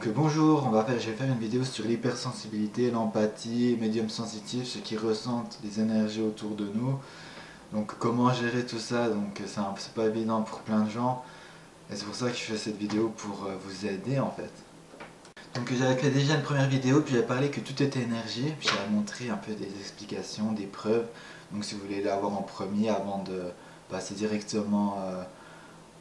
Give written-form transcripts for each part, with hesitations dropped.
Donc bonjour, je vais faire une vidéo sur l'hypersensibilité, l'empathie, médium sensitif, ceux qui ressentent les énergies autour de nous. Donc comment gérer tout ça, donc c'est pas évident pour plein de gens. Et c'est pour ça que je fais cette vidéo pour vous aider en fait. Donc j'avais fait déjà une première vidéo, puis j'avais parlé que tout était énergie, puis j'avais montré un peu des explications, des preuves. Donc si vous voulez l'avoir en premier avant de passer directement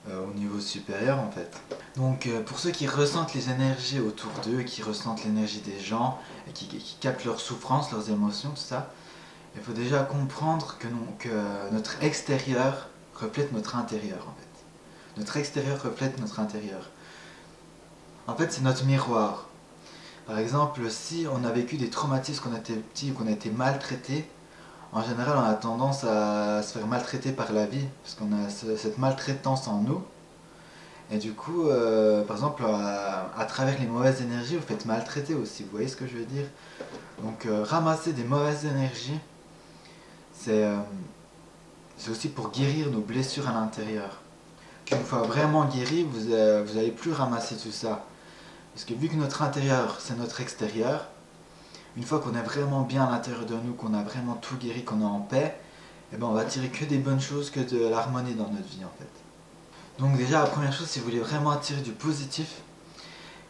au niveau supérieur en fait. Donc pour ceux qui ressentent les énergies autour d'eux, qui ressentent l'énergie des gens, et qui captent leurs souffrances, leurs émotions, tout ça, il faut déjà comprendre que notre extérieur reflète notre intérieur en fait. Notre extérieur reflète notre intérieur. En fait c'est notre miroir. Par exemple, si on a vécu des traumatismes quand on était petit ou qu'on a été maltraité, en général on a tendance à se faire maltraiter par la vie, parce qu'on a cette maltraitance en nous. Et du coup, par exemple, à travers les mauvaises énergies, vous faites maltraiter aussi, vous voyez ce que je veux dire? Donc ramasser des mauvaises énergies, c'est aussi pour guérir nos blessures à l'intérieur. Qu'une fois vraiment guéri, vous n'allez plus ramasser tout ça. Parce que vu que notre intérieur, c'est notre extérieur, une fois qu'on est vraiment bien à l'intérieur de nous, qu'on a vraiment tout guéri, qu'on est en paix, eh ben on va tirer que des bonnes choses, que de l'harmonie dans notre vie en fait. Donc déjà, la première chose, si vous voulez vraiment attirer du positif,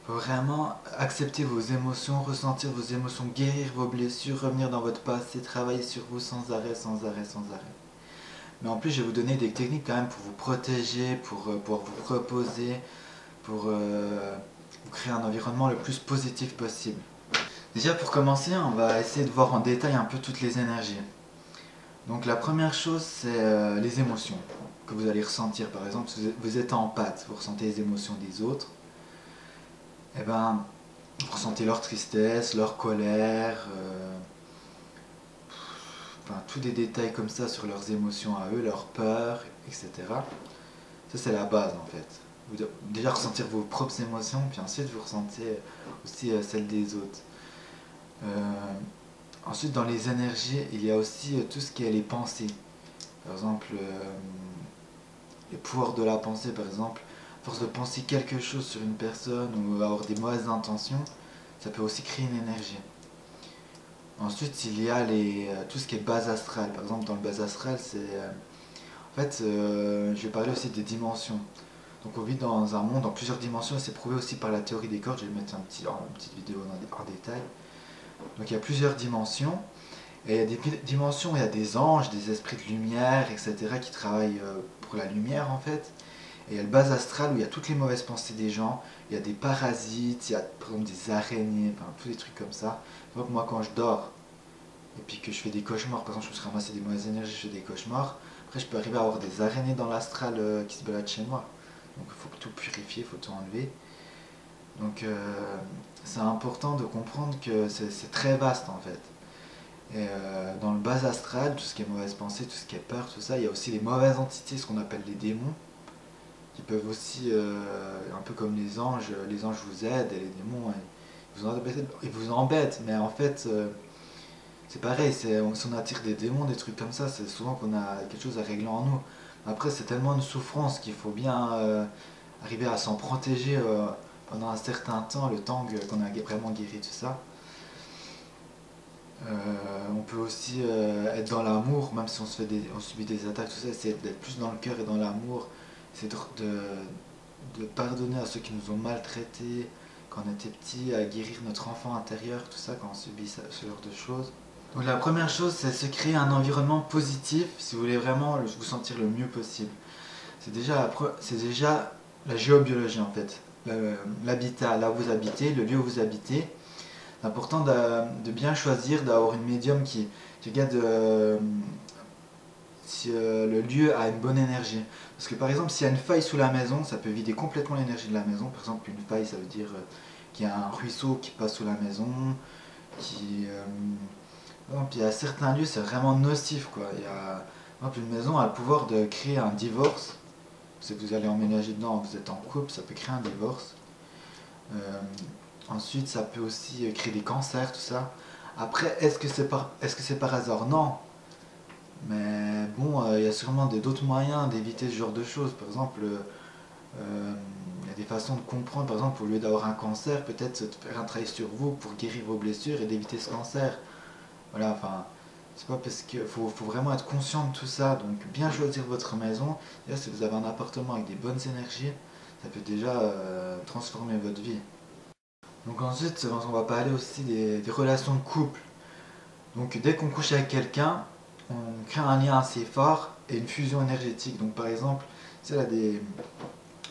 il faut vraiment accepter vos émotions, ressentir vos émotions, guérir vos blessures, revenir dans votre passé, travailler sur vous sans arrêt, sans arrêt, sans arrêt. Mais en plus, je vais vous donner des techniques quand même pour vous protéger, pour vous reposer, pour vous créer un environnement le plus positif possible. Déjà pour commencer, on va essayer de voir en détail un peu toutes les énergies. Donc la première chose, c'est les émotions que vous allez ressentir. Par exemple, si vous êtes en pâte, vous ressentez les émotions des autres. Eh ben, vous ressentez leur tristesse, leur colère, enfin, tous des détails comme ça sur leurs émotions à eux, leur peur, etc. Ça c'est la base en fait. Vous devez déjà ressentir vos propres émotions, puis ensuite vous ressentez aussi celles des autres. Ensuite dans les énergies, il y a aussi tout ce qui est les pensées. Par exemple, les pouvoirs de la pensée, par exemple, à force de penser quelque chose sur une personne ou avoir des mauvaises intentions, ça peut aussi créer une énergie. Ensuite, il y a tout ce qui est base astrale. Par exemple, dans le base astral, en fait, je vais parler aussi des dimensions. Donc, on vit dans un monde en plusieurs dimensions et c'est prouvé aussi par la théorie des cordes. Je vais mettre une petite vidéo en détail. Donc, il y a plusieurs dimensions. Et il y a des dimensions où il y a des anges, des esprits de lumière, etc. qui travaillent pour la lumière en fait. Et il y a le bas astral où il y a toutes les mauvaises pensées des gens, il y a des parasites, il y a par exemple des araignées, enfin, tous des trucs comme ça. Donc moi quand je dors et puis que je fais des cauchemars, par exemple je me suis ramassé des mauvaises énergies, je fais des cauchemars, après je peux arriver à avoir des araignées dans l'astral qui se baladent chez moi. Donc il faut tout purifier, il faut tout enlever. Donc c'est important de comprendre que c'est très vaste en fait. Et dans le bas astral, tout ce qui est mauvaise pensée, tout ce qui est peur, tout ça, il y a aussi les mauvaises entités, ce qu'on appelle les démons, qui peuvent aussi, un peu comme les anges vous aident, et les démons, ils vous embêtent, mais en fait, c'est pareil, si on attire des démons, des trucs comme ça, c'est souvent qu'on a quelque chose à régler en nous. Après, c'est tellement une souffrance qu'il faut bien arriver à s'en protéger pendant un certain temps, le temps qu'on a vraiment guéri tout ça. On peut aussi être dans l'amour, même si on subit des attaques, tout ça, essayer d'être plus dans le cœur et dans l'amour, essayer de pardonner à ceux qui nous ont maltraités quand on était petit, à guérir notre enfant intérieur, tout ça, quand on subit ce genre de choses. Donc la première chose, c'est se créer un environnement positif si vous voulez vraiment vous sentir le mieux possible. C'est déjà la géobiologie en fait, l'habitat, là où vous habitez, le lieu où vous habitez. C'est important de bien choisir, d'avoir une médium qui regarde si le lieu a une bonne énergie. Parce que par exemple, s'il y a une faille sous la maison, ça peut vider complètement l'énergie de la maison. Par exemple, une faille, ça veut dire qu'il y a un ruisseau qui passe sous la maison. Puis à certains lieux, c'est vraiment nocif, quoi. Par exemple, une maison a le pouvoir de créer un divorce. Si vous allez emménager dedans, vous êtes en couple, ça peut créer un divorce. Ensuite, ça peut aussi créer des cancers, tout ça. Après, est-ce que c'est par hasard? Non. Mais bon, il y a sûrement d'autres moyens d'éviter ce genre de choses. Par exemple, il y a des façons de comprendre, par exemple, au lieu d'avoir un cancer, peut-être de faire un travail sur vous pour guérir vos blessures et d'éviter ce cancer. Voilà, enfin, c'est pas parce que faut vraiment être conscient de tout ça, donc bien choisir votre maison. D'ailleurs, si vous avez un appartement avec des bonnes énergies, ça peut déjà transformer votre vie. Donc ensuite, on va parler aussi des relations de couple. Donc dès qu'on couche avec quelqu'un, on crée un lien assez fort et une fusion énergétique. Donc par exemple, si elle a des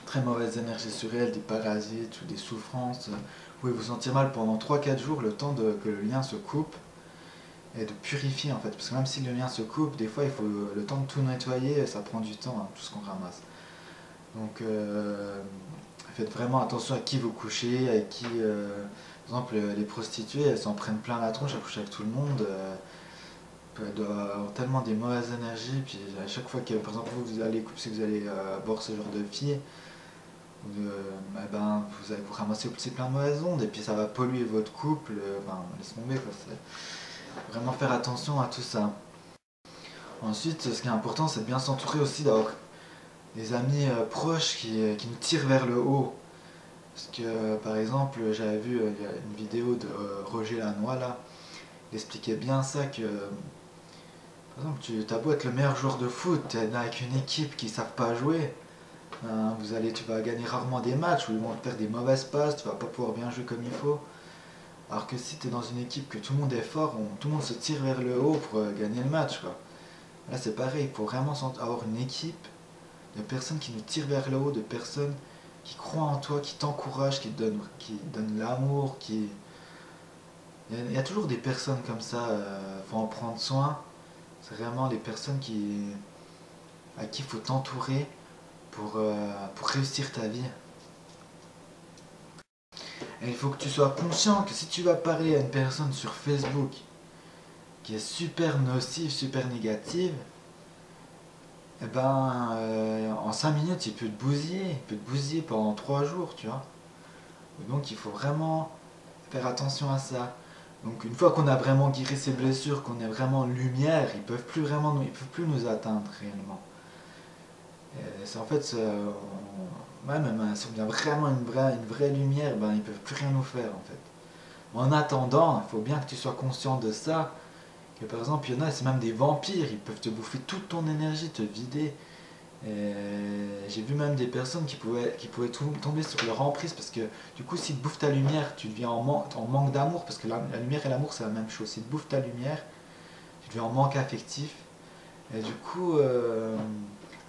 très mauvaises énergies sur elle, des parasites ou des souffrances, vous pouvez vous sentir mal pendant 3 4 jours, le temps que le lien se coupe et de purifier en fait. Parce que même si le lien se coupe, des fois il faut le temps de tout nettoyer, ça prend du temps, hein, tout ce qu'on ramasse. Donc faites vraiment attention à qui vous couchez, avec qui... par exemple, les prostituées, elles s'en prennent plein la tronche, elles couchent avec tout le monde. Elle doit avoir tellement des mauvaises énergies, puis à chaque fois que, par exemple, vous allez couper, vous allez voir ce genre de filles, vous allez vous ramasser aussi plein de mauvaises ondes, et puis ça va polluer votre couple, laisse tomber quoi. Vraiment faire attention à tout ça. Ensuite, ce qui est important, c'est de bien s'entourer aussi, d'avoir des amis proches qui nous tirent vers le haut. Parce que, par exemple, j'avais vu il y a une vidéo de Roger Lanois là, il expliquait bien ça que, par exemple, tu as beau être le meilleur joueur de foot, tu es avec une équipe qui ne savent pas jouer, hein, tu vas gagner rarement des matchs où ils vont te faire des mauvaises passes, tu vas pas pouvoir bien jouer comme il faut. Alors que si tu es dans une équipe que tout le monde est fort, tout le monde se tire vers le haut pour gagner le match, quoi. Là c'est pareil, il faut vraiment avoir une équipe de personnes qui nous tirent vers le haut, de personnes qui croient en toi, qui t'encouragent, qui donnent l'amour, qui... Il y a toujours des personnes comme ça, faut en prendre soin. C'est vraiment les personnes à qui il faut t'entourer pour réussir ta vie. Et il faut que tu sois conscient que si tu vas parler à une personne sur Facebook qui est super nocive, super négative, eh ben, en 5 minutes, il peut te bousiller pendant 3 jours, tu vois. Donc il faut vraiment faire attention à ça. Donc une fois qu'on a vraiment guéri ses blessures, qu'on est vraiment en lumière, ils peuvent plus nous atteindre réellement. C'est en fait, même si on a vraiment une vraie lumière, ben, ils peuvent plus rien nous faire en fait. En attendant, il faut bien que tu sois conscient de ça, que par exemple, il y en a, c'est même des vampires, ils peuvent te bouffer toute ton énergie, te vider. J'ai vu même des personnes qui pouvaient tomber sur leur emprise parce que du coup, s'ils te bouffent ta lumière, tu deviens en manque d'amour parce que la lumière et l'amour, c'est la même chose. S'ils te bouffent ta lumière, tu deviens en manque affectif. Et du coup,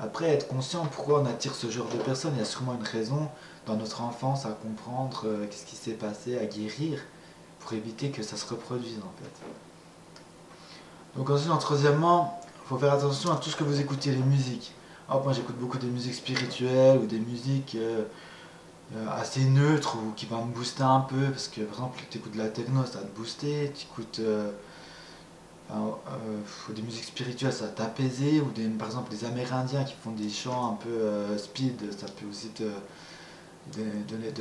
après, être conscient pourquoi on attire ce genre de personnes, il y a sûrement une raison dans notre enfance à comprendre qu'est-ce qui s'est passé, à guérir, pour éviter que ça se reproduise en fait. Donc ensuite, troisièmement, il faut faire attention à tout ce que vous écoutez, les musiques. Alors, moi j'écoute beaucoup des musiques spirituelles ou des musiques assez neutres ou qui vont me booster un peu, parce que par exemple, tu écoutes de la techno, ça va te booster, tu écoutes des musiques spirituelles, ça va t'apaiser, ou par exemple des Amérindiens qui font des chants un peu speed, ça peut aussi donner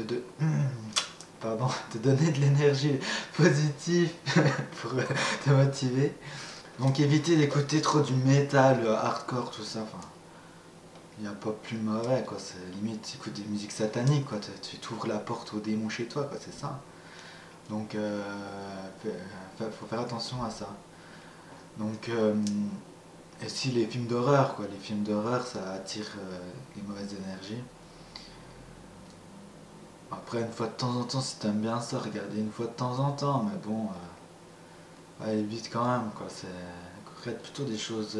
pardon, te donner de l'énergie positive pour te motiver. Donc évitez d'écouter trop du métal, hardcore, tout ça. Enfin, il n'y a pas plus mauvais, quoi. C'est limite, tu écoutes des musiques sataniques, quoi. Tu t'ouvres la porte au démon chez toi, quoi. C'est ça. Donc, faut faire attention à ça. Donc, et si les films d'horreur, quoi. Les films d'horreur, ça attire les mauvaises énergies. Après, une fois de temps en temps, si t'aimes bien ça, regardez une fois de temps en temps, mais bon, évite quand même, quoi. Regarde plutôt des choses.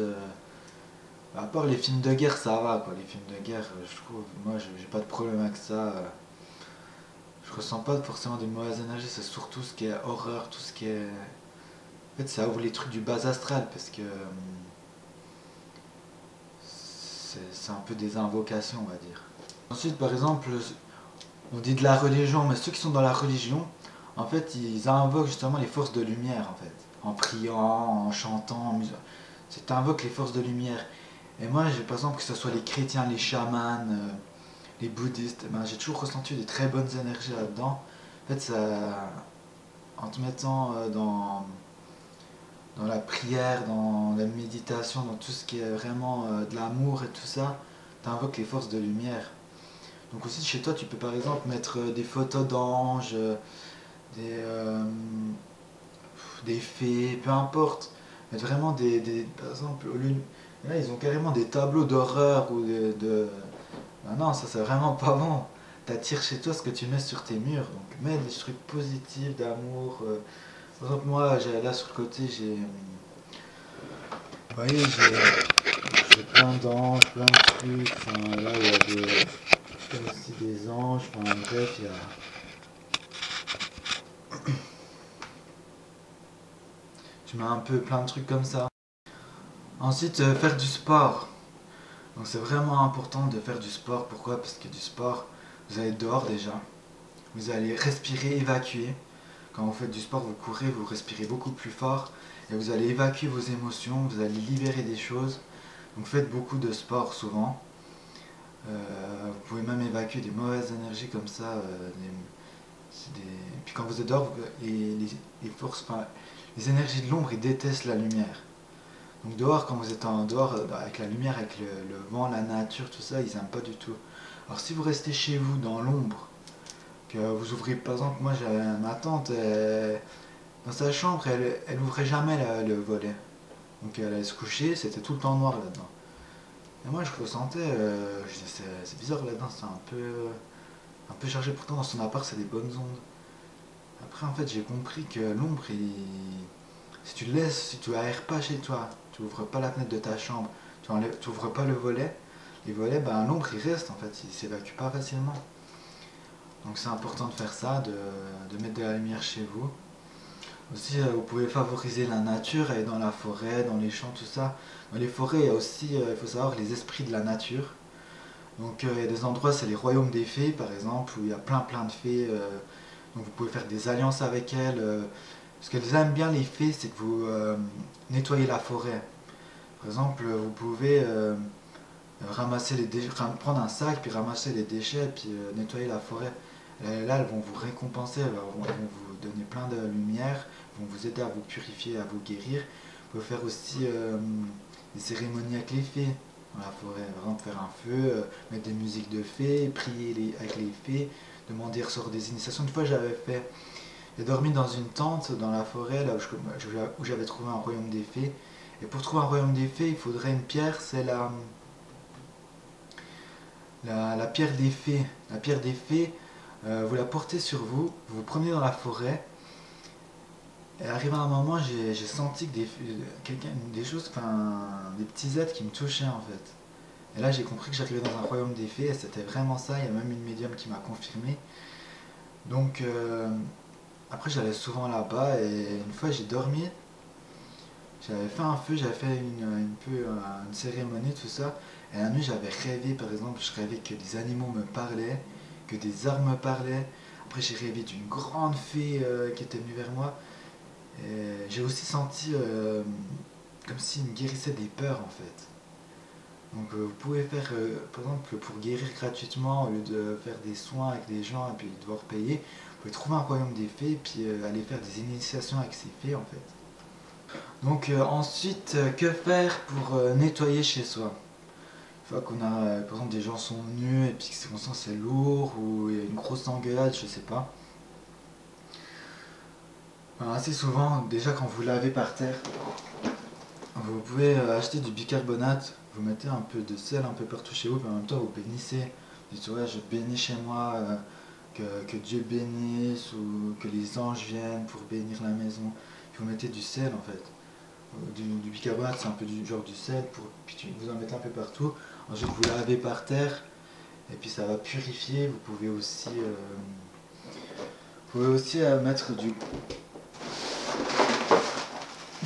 À part les films de guerre, ça va, quoi. Les films de guerre, je trouve, moi, j'ai pas de problème avec ça. Je ressens pas forcément des mauvaises énergies, c'est surtout ce qui est horreur, tout ce qui est. En fait, ça ouvre les trucs du bas astral, parce que c'est un peu des invocations, on va dire. Ensuite, par exemple, on dit de la religion, mais ceux qui sont dans la religion, en fait, ils invoquent justement les forces de lumière, en fait. En priant, en chantant, en musique. Tu invoques les forces de lumière. Et moi, par exemple, que ce soit les chrétiens, les chamans, les bouddhistes, j'ai toujours ressenti des très bonnes énergies là-dedans. En fait, en te mettant dans la prière, dans la méditation, dans tout ce qui est vraiment de l'amour et tout ça, tu invoques les forces de lumière. Donc aussi chez toi tu peux par exemple mettre des photos d'anges, des, des fées, peu importe. Mettre vraiment par exemple, là ils ont carrément des tableaux d'horreur ou Ah non, ça c'est vraiment pas bon. T'attires chez toi ce que tu mets sur tes murs. Donc mets des trucs positifs, d'amour. Par exemple moi, là sur le côté, vous voyez, j'ai plein d'anges, plein de trucs. Enfin, là il y a aussi des anges. Enfin, bref, tu mets un peu plein de trucs comme ça. Ensuite, faire du sport. Donc c'est vraiment important de faire du sport. Pourquoi? Parce que du sport, vous allez dehors déjà. Vous allez respirer, évacuer. Quand vous faites du sport, vous courez, vous respirez beaucoup plus fort. Et vous allez évacuer vos émotions, vous allez libérer des choses. Donc faites beaucoup de sport souvent. Vous pouvez même évacuer des mauvaises énergies comme ça. Puis quand vous êtes dehors, les forces, enfin, les énergies de l'ombre, ils détestent la lumière. Donc dehors, quand vous êtes dehors, avec la lumière, avec le vent, la nature, tout ça, ils n'aiment pas du tout. Alors si vous restez chez vous, dans l'ombre, que vous ouvrez, par exemple, moi j'avais ma tante, dans sa chambre, elle ouvrait jamais le volet. Donc elle allait se coucher, c'était tout le temps noir là-dedans. Et moi je ressentais, je disais, c'est bizarre là-dedans, c'est un peu chargé, pourtant dans son appart c'est des bonnes ondes. Après en fait j'ai compris que l'ombre, si tu le laisses, si tu aères pas chez toi, tu ouvres pas la fenêtre de ta chambre, tu ouvres pas le volet, les volets, ben, l'ombre il reste en fait, il s'évacue pas facilement. Donc c'est important de faire ça, de mettre de la lumière chez vous. Aussi, vous pouvez favoriser la nature, aller dans la forêt, dans les champs, tout ça. Dans les forêts, il y a aussi, il faut savoir, les esprits de la nature. Donc il y a des endroits, c'est les royaumes des fées, par exemple, où il y a plein de fées. Donc vous pouvez faire des alliances avec elles. Ce qu'elles aiment bien, les fées, c'est que vous nettoyez la forêt. Par exemple, vous pouvez ramasser les déchets, prendre un sac, puis ramasser les déchets, puis nettoyer la forêt. Là, elles vont vous récompenser, elles vont vous donner plein de lumière, vont vous aider à vous purifier, à vous guérir. Vous pouvez faire aussi des cérémonies avec les fées dans la forêt. Par exemple, faire un feu, mettre des musiques de fées, prier avec les fées, demander ressort des initiations. Une fois, j'ai dormi dans une tente dans la forêt, là où j'avais trouvé un royaume des fées. Et pour trouver un royaume des fées, il faudrait une pierre, c'est la pierre des fées. La pierre des fées, vous la portez sur vous, vous vous promenez dans la forêt, et arrivé à un moment, j'ai senti que des choses, enfin, des petits êtres qui me touchaient en fait. Et là, j'ai compris que j'arrivais dans un royaume des fées, et c'était vraiment ça. Il y a même une médium qui m'a confirmé. Donc, après, j'allais souvent là-bas, et une fois, j'ai dormi. J'avais fait un feu, j'avais fait une cérémonie, tout ça. Et la nuit, j'avais rêvé, par exemple, je rêvais que des animaux me parlaient, que des arbres me parlaient. Après, j'ai rêvé d'une grande fée qui était venue vers moi. Et j'ai aussi senti comme s'il me guérissait des peurs, en fait. Donc, vous pouvez faire, par exemple, pour guérir gratuitement, au lieu de faire des soins avec des gens et puis devoir payer, vous pouvez trouver un royaume des fées et puis aller faire des initiations avec ces fées, en fait. Donc ensuite, que faire pour nettoyer chez soi? Une fois qu'on a, par exemple, des gens sont venus et puis qu'on sent c'est lourd ou il y a une grosse engueulade, je sais pas. Alors, assez souvent, déjà quand vous lavez par terre, vous pouvez acheter du bicarbonate, vous mettez un peu de sel un peu partout chez vous, puis en même temps vous bénissez. Vous dites ouais, je bénis chez moi, que Dieu bénisse ou que les anges viennent pour bénir la maison. Puis vous mettez du sel en fait. Du bicarbonate, c'est un peu du genre du sel, puis vous en mettez un peu partout. Ensuite, vous lavez par terre, et puis ça va purifier. Vous pouvez aussi mettre du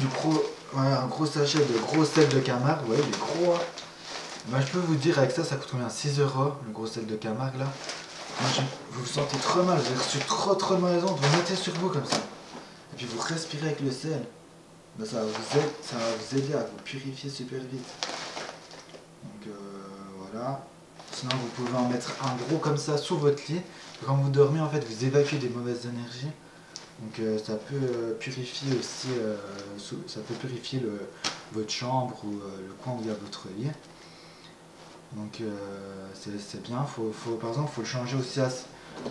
gros, ouais, un gros sachet de gros sel de Camargue, vous voyez, des gros. Moi, je peux vous dire, avec ça, ça coûte combien? 6 € le gros sel de Camargue là. Moi, vous vous sentez trop mal, vous avez reçu trop de mauvaises ondes, vous mettez sur vous comme ça. Et puis vous respirez avec le sel. Ben, ça va vous aider à vous purifier super vite. Donc voilà. Sinon vous pouvez en mettre un gros comme ça sous votre lit. Quand vous dormez en fait vous évacuez des mauvaises énergies. Donc ça peut purifier aussi, ça peut purifier votre chambre ou le coin où il y a votre lit. Donc c'est bien. Par exemple, faut le changer aussi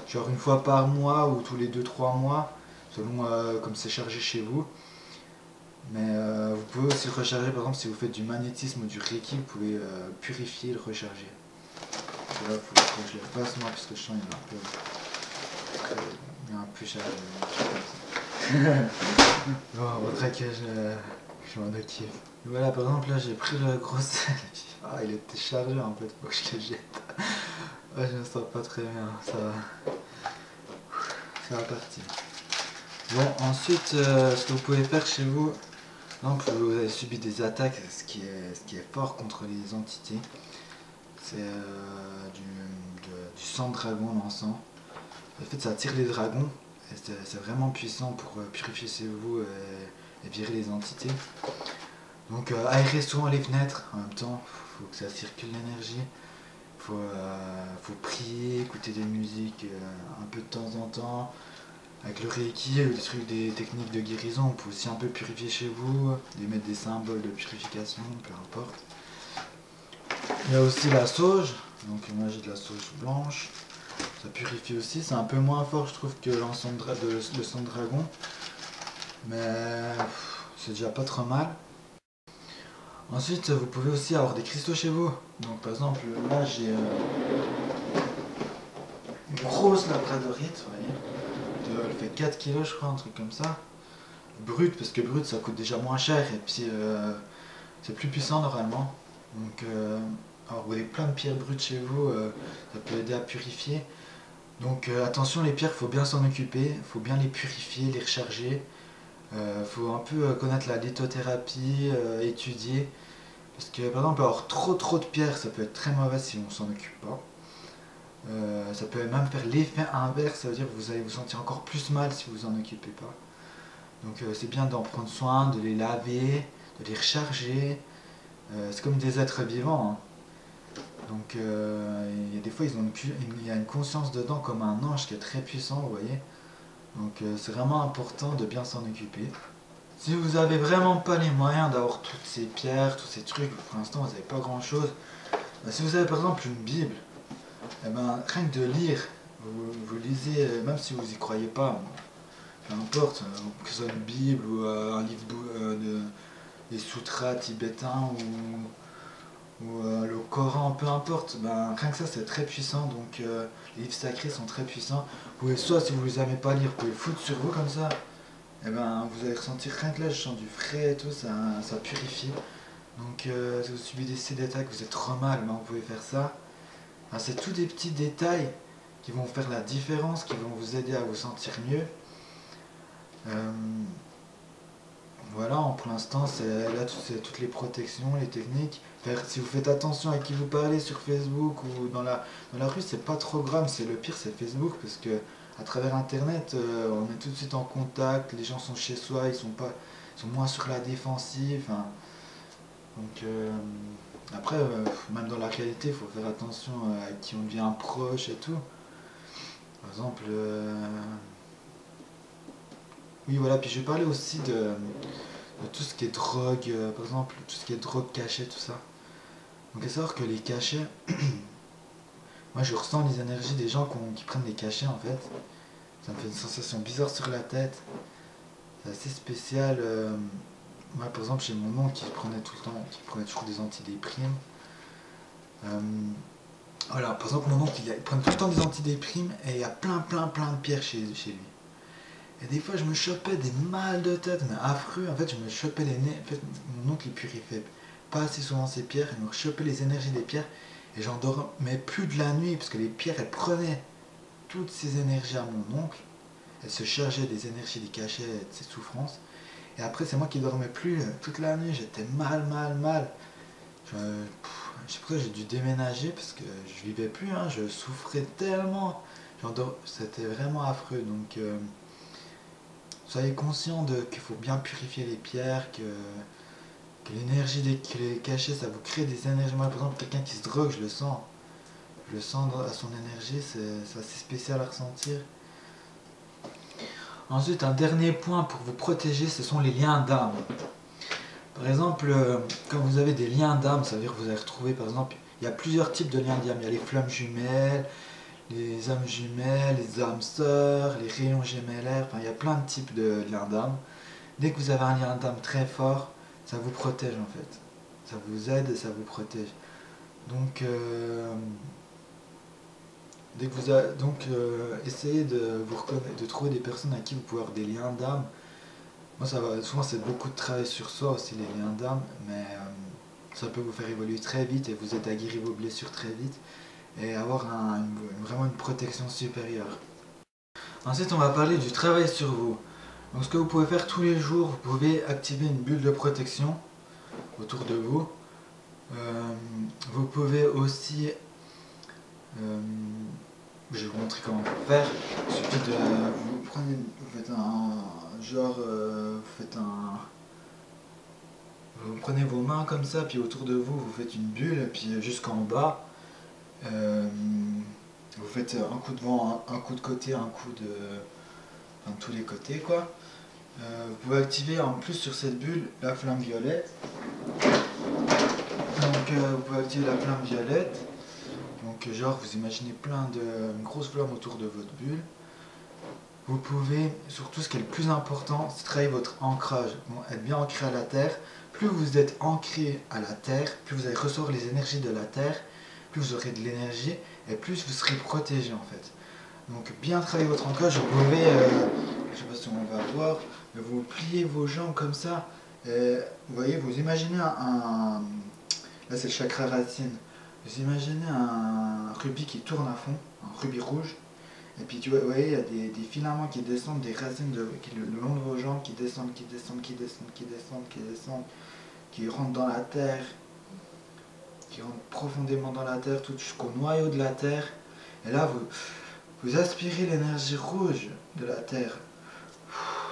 genre une fois par mois ou tous les 2-3 mois, selon comme c'est chargé chez vous. Mais vous pouvez aussi le recharger, par exemple si vous faites du magnétisme ou du Reiki, vous pouvez purifier et le recharger. Et là, faut que je le fasse moi parce que je sens il est un peu chargé. Bon, votre accueil, je m'en occupe. Voilà, par exemple, là j'ai pris le gros sel. Ah, il était chargé en fait, faut que je le jette. Ouais, je me sens pas très bien, ça va partir. Bon, ensuite, ce que vous pouvez faire chez vous, donc vous avez subi des attaques, ce qui est fort contre les entités, c'est du sang de dragon, l'encens. En fait, ça attire les dragons, et c'est vraiment puissant pour purifier chez vous et virer les entités. Donc aérez souvent les fenêtres, en même temps, il faut que ça circule l'énergie. Faut prier, écouter des musiques un peu de temps en temps. Avec le Reiki, des techniques de guérison, on peut aussi un peu purifier chez vous, mettre des symboles de purification, peu importe. Il y a aussi la sauge, donc moi j'ai de la sauge blanche, ça purifie aussi, c'est un peu moins fort je trouve que l'encens le sang de dragon, mais c'est déjà pas trop mal. Ensuite vous pouvez aussi avoir des cristaux chez vous, donc par exemple là j'ai une grosse labradorite, vous voyez, elle fait 4 kilos je crois, un truc comme ça. Brut, parce que brut ça coûte déjà moins cher et puis c'est plus puissant normalement. Donc alors vous avez plein de pierres brutes chez vous, ça peut aider à purifier. Donc attention, les pierres, faut bien s'en occuper, faut bien les purifier, les recharger. Faut un peu connaître la lithothérapie, étudier. Parce que par exemple avoir trop de pierres ça peut être très mauvais si on s'en occupe pas. Ça peut même faire l'effet inverse, ça veut dire que vous allez vous sentir encore plus mal si vous en occupez pas. Donc c'est bien d'en prendre soin, de les laver, de les recharger. C'est comme des êtres vivants. Hein. Donc il y a des fois il y a une conscience dedans comme un ange qui est très puissant, vous voyez. Donc c'est vraiment important de bien s'en occuper. Si vous n'avez vraiment pas les moyens d'avoir toutes ces pierres, tous ces trucs, pour l'instant vous n'avez pas grand chose. Si vous avez par exemple une Bible, eh ben, rien que de lire, vous lisez, même si vous n'y croyez pas, peu importe, que ce soit une Bible ou un livre des sutras tibétains ou le Coran, peu importe, ben, rien que ça c'est très puissant, donc les livres sacrés sont très puissants. Vous pouvez soit, si vous ne les aimez pas lire, vous pouvez le foutre sur vous comme ça, et ben, vous allez ressentir rien que là, je sens du frais et tout, ça purifie. Donc si vous subissez ces attaques, vous êtes trop mal, ben, vous pouvez faire ça. C'est tous des petits détails qui vont faire la différence, qui vont vous aider à vous sentir mieux. Voilà, pour l'instant, là c'est toutes les protections, les techniques. Si vous faites attention à qui vous parlez sur Facebook ou dans la rue, c'est pas trop grave. C'est le pire, c'est Facebook, parce que à travers Internet, on est tout de suite en contact. Les gens sont chez soi, ils sont moins sur la défensive. Hein. Donc après, même dans la réalité, il faut faire attention à qui on devient proche et tout. Par exemple, oui voilà. Puis je vais parler aussi de tout ce qui est drogue, par exemple, tout ce qui est drogue cachée, tout ça. Donc il faut savoir que les cachets, moi je ressens les énergies des gens qui prennent des cachets en fait. Ça me fait une sensation bizarre sur la tête. C'est assez spécial. Moi par exemple j'ai mon oncle qui prenait tout le temps, qui prenait toujours des antidéprimes. Voilà, par exemple mon oncle il prenait tout le temps des antidéprimes et il y a plein de pierres chez lui. Et des fois je me chopais des mal de tête, mais affreux, en fait je me chopais les nez, en fait mon oncle il purifiait pas assez souvent ses pierres, il me chopait les énergies des pierres et j'en dormais plus de la nuit parce que les pierres elles prenaient toutes ces énergies à mon oncle, elles se chargeaient des énergies des cachets et de ses souffrances et après c'est moi qui dormais plus toute la nuit, j'étais mal. Je sais pas, j'ai dû déménager parce que je vivais plus, hein, je souffrais tellement, c'était vraiment affreux. Donc soyez conscient qu'il faut bien purifier les pierres, que l'énergie des cachets, ça vous crée des énergies. Moi par exemple, quelqu'un qui se drogue, je le sens à son énergie, c'est assez spécial à ressentir. Ensuite, un dernier point pour vous protéger, ce sont les liens d'âme. Par exemple, quand vous avez des liens d'âme, ça veut dire que vous allez retrouver, par exemple, il Il y a plusieurs types de liens d'âme. Il y a les flammes jumelles, les âmes jumelles, les âmes sœurs, les rayons gémellaires. Enfin, il y a plein de types de liens d'âme. Dès que vous avez un lien d'âme très fort, ça vous protège en fait. Ça vous aide et ça vous protège. Donc, essayez de trouver des personnes à qui vous pouvez avoir des liens d'âme. Moi, souvent, c'est beaucoup de travail sur soi aussi, les liens d'âme, mais ça peut vous faire évoluer très vite et vous aider à guérir vos blessures très vite et avoir vraiment une protection supérieure. Ensuite, on va parler du travail sur vous. Donc, ce que vous pouvez faire tous les jours, vous pouvez activer une bulle de protection autour de vous. Vous pouvez aussi, je vais vous montrer comment faire. Il suffit de, vous prenez vos mains comme ça, puis autour de vous, vous faites une bulle, puis jusqu'en bas, vous faites un coup de vent, un coup de côté, un coup de, enfin, tous les côtés quoi. Vous pouvez activer en plus sur cette bulle la flamme violette. Donc vous pouvez activer la flamme violette. Donc genre vous imaginez une grosse flamme autour de votre bulle. Vous pouvez, surtout ce qui est le plus important, c'est travailler votre ancrage. Bon, être bien ancré à la terre. Plus vous êtes ancré à la terre, plus vous allez recevoir les énergies de la terre, plus vous aurez de l'énergie et plus vous serez protégé en fait. Donc bien travailler votre ancrage, vous pouvez, je sais pas si on va voir, mais vous pliez vos jambes comme ça. Vous voyez, vous imaginez là c'est le chakra racine. Vous imaginez un rubis qui tourne à fond, un rubis rouge. Et puis vous voyez, il y a des filaments qui descendent, des racines le long de vos jambes qui descendent, qui rentrent dans la terre, qui rentrent profondément dans la terre, tout jusqu'au noyau de la terre. Et là, vous aspirez l'énergie rouge de la terre.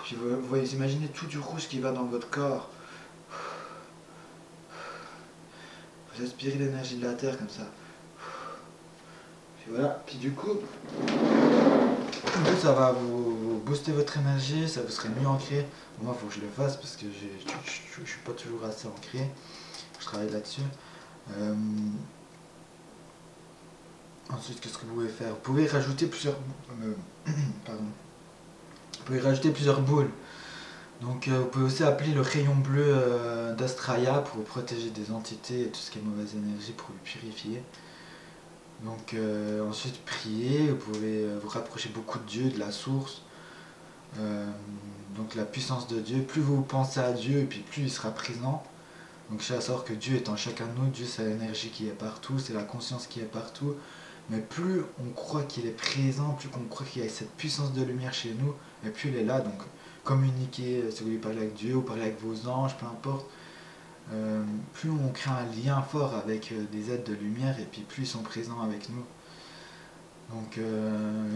Puis vous imaginez tout du rouge qui va dans votre corps. Vous aspirez l'énergie de la terre comme ça. Puis voilà, puis du coup, ça va vous booster votre énergie, ça vous serez mieux ancré. Moi, il faut que je le fasse parce que je suis pas toujours assez ancré. Je travaille là-dessus. Ensuite, qu'est-ce que vous pouvez faire? Vous pouvez rajouter plusieurs Vous pouvez rajouter plusieurs boules. Donc vous pouvez aussi appeler le rayon bleu d'Astraya pour vous protéger des entités et tout ce qui est mauvaise énergie pour vous purifier. Donc ensuite prier, vous pouvez vous rapprocher beaucoup de Dieu, de la source. Donc la puissance de Dieu, plus vous pensez à Dieu et puis plus il sera présent. Donc je sais à savoir que Dieu est en chacun de nous, Dieu c'est l'énergie qui est partout, c'est la conscience qui est partout. Mais plus on croit qu'il est présent, plus on croit qu'il y a cette puissance de lumière chez nous, et plus il est là. Donc communiquer, si vous voulez parler avec Dieu ou parler avec vos anges, peu importe. Plus on crée un lien fort avec des êtres de lumière et puis plus ils sont présents avec nous. Donc il y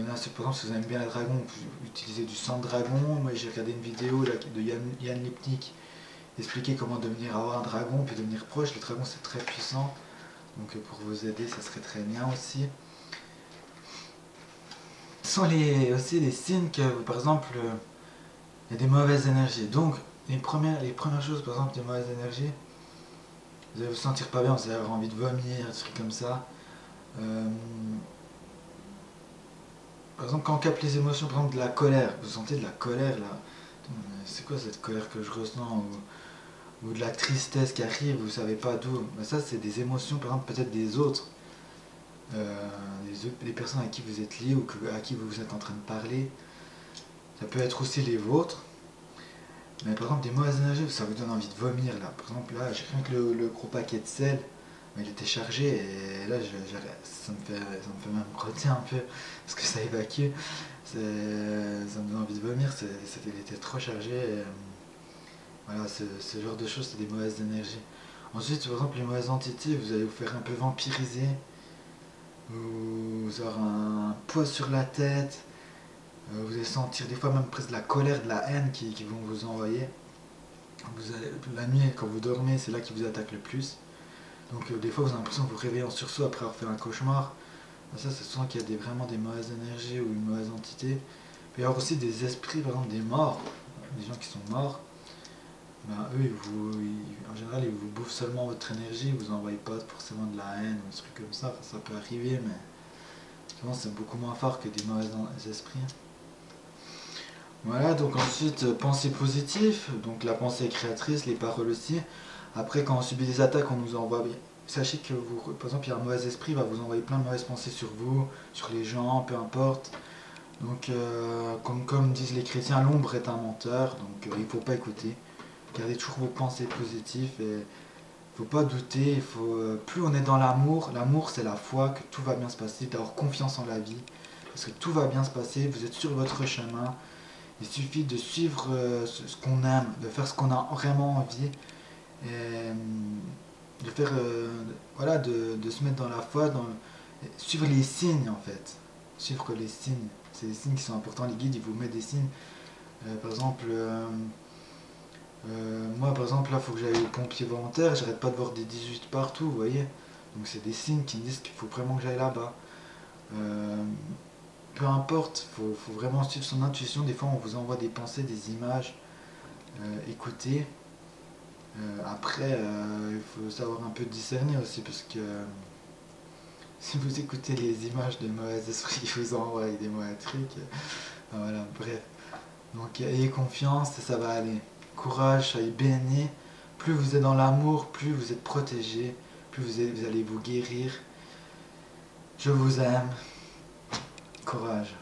en a, par exemple, si vous aimez bien les dragons, vous pouvez utiliser du sang de dragon. Moi j'ai regardé une vidéo là, de Yann Lipnik expliquer comment avoir un dragon puis devenir proche. Les dragons c'est très puissant, donc pour vous aider ça serait très bien aussi. Ce sont aussi les signes que par exemple il y a des mauvaises énergies. Donc les premières choses, par exemple des mauvaises énergies, vous allez vous sentir pas bien, vous allez avoir envie de vomir, des trucs comme ça. Par exemple, quand on capte les émotions, par exemple de la colère, vous sentez de la colère là, c'est quoi cette colère que je ressens, ou de la tristesse qui arrive, vous savez pas d'où, ben ça c'est des émotions par exemple peut-être des autres, des personnes à qui vous êtes liés ou à qui vous êtes en train de parler, ça peut être aussi les vôtres. Mais par exemple des mauvaises énergies, ça vous donne envie de vomir là. Par exemple là, j'ai rien que le gros paquet de sel, mais il était chargé et là ça me fait même crotter un peu parce que ça évacue. Ça me donne envie de vomir, il était trop chargé. Voilà, ce genre de choses, c'est des mauvaises énergies. Ensuite, par exemple, les mauvaises entités, vous allez vous faire un peu vampiriser, vous aurez un poids sur la tête. Vous allez sentir des fois même presque de la colère, de la haine qui vont vous envoyer. La nuit, quand vous dormez, c'est là qu'ils vous attaquent le plus. Donc des fois vous avez l'impression de vous réveiller en sursaut après avoir fait un cauchemar. Ça c'est souvent qu'il y a vraiment des mauvaises énergies ou une mauvaise entité. Il peut y avoir aussi des esprits, par exemple des morts, des gens qui sont morts. ben, eux, en général, ils vous bouffent seulement votre énergie, ils vous envoient pas forcément de la haine ou des trucs comme ça. Enfin, ça peut arriver, mais souvent c'est beaucoup moins fort que des mauvais esprits. Voilà, donc ensuite, pensée positive, donc la pensée est créatrice, les paroles aussi. Après, quand on subit des attaques, on nous envoie. Sachez que vous, par exemple, il y a un mauvais esprit, il va vous envoyer plein de mauvaises pensées sur vous, sur les gens, peu importe. Donc, comme disent les chrétiens, l'ombre est un menteur, donc il ne faut pas écouter. Gardez toujours vos pensées positives et il ne faut pas douter. Plus on est dans l'amour, l'amour c'est la foi, que tout va bien se passer, d'avoir confiance en la vie, parce que tout va bien se passer, vous êtes sur votre chemin. Il suffit de suivre ce qu'on aime, de faire ce qu'on a vraiment envie, et de faire, voilà, de se mettre dans la foi, suivre les signes en fait. Suivre les signes, c'est les signes qui sont importants. Les guides, ils vous mettent des signes. Par exemple, moi par exemple, là, il faut que j'aille au pompier volontaire, j'arrête pas de voir des 18 partout, vous voyez. Donc c'est des signes qui me disent qu'il faut vraiment que j'aille là-bas. Euh, Peu importe, faut vraiment suivre son intuition. Des fois, on vous envoie des pensées, des images. Écoutez. Après, il faut savoir un peu discerner aussi, parce que si vous écoutez les images de mauvais esprits qui vous envoient des mauvais trucs, voilà, bref. Donc, ayez confiance et ça va aller. Courage, soyez bénis. Plus vous êtes dans l'amour, plus vous êtes protégé, plus vous allez vous guérir. Je vous aime. Courage.